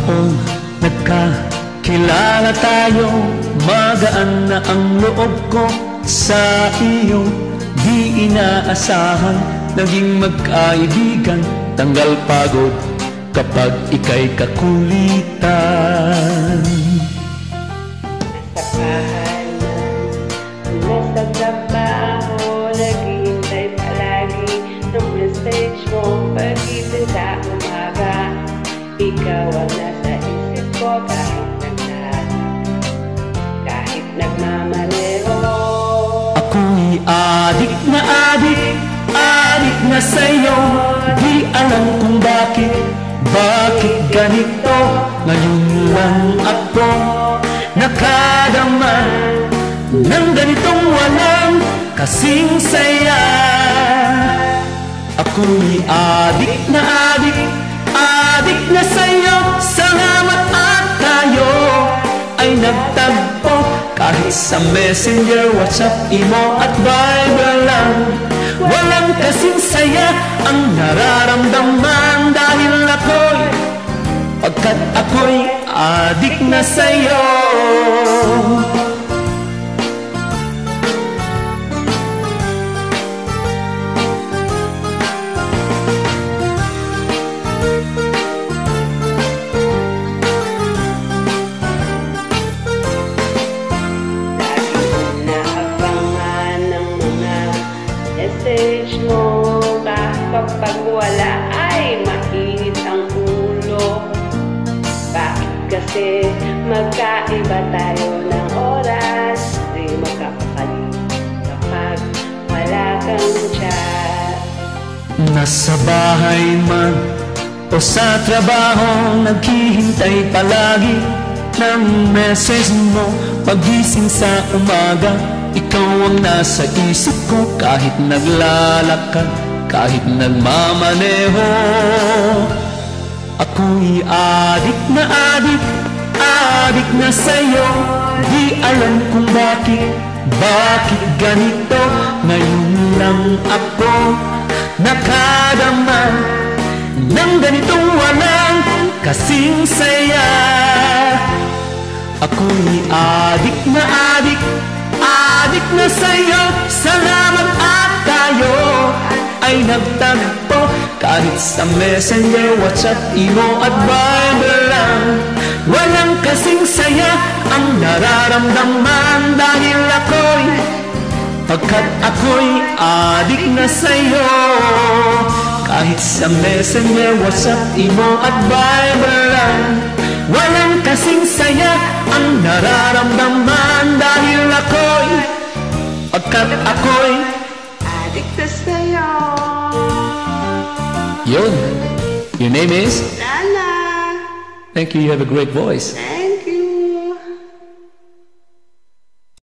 noong nagkakilala tayo, magaan na ang loob ko sa iyo. Di inaasahan, naging magkaibigan, tanggal pagod kapag ika'y kakulitan. Sa bahay na nasa trabaho, naghihintay palagi ng message mo. Pagising sa umaga, ikaw ang nasa isip ko kahit nagmamaneho. Ako'y adik na sa'yo. Di alam kung bakit ganito. Ngayon lang ako nakadama ng ganitong walang kasing saya. Ako'y adik na sa'yo. Salamat at tayo ay nagtagpo, kahit sa Messenger, WhatsApp, Imo at Viber lang. Walang kasing saya ang nararamdaman dahil pagkat ako'y adik na sa'yo. Message mo, kapag wala ay mainit ang ulo. Bakit kasi magkaiba tayo ng oras? Di magkakapali kapag wala kang chat. Nasa bahay man o sa trabaho, naghihintay palagi ng message mo. Pagising sa umaga, ikaw ang nasa isip ko, kahit naglalakad, kahit nagmamaneho. Ako'y adik na sa'yo. Di alam kung bakit ganito. Ngayon lang ako nakadama ng ganitong walang kasing saya. Ako'y adik na sa'yo. Salamat at tayo ay nagtagpo, kahit sa Messenger, WhatsApp, Imo at Viber lang. Walang kasing saya ang nararamdaman dahil pagkat ako'y adik na sa'yo. Kahit sa Messenger, WhatsApp, Imo at Viber lang. Walang kasing saya ang nararamdaman dahil pagkat ako'y adik na sa'yo. Yun. Your name is? Lana. Thank you. You have a great voice. Thank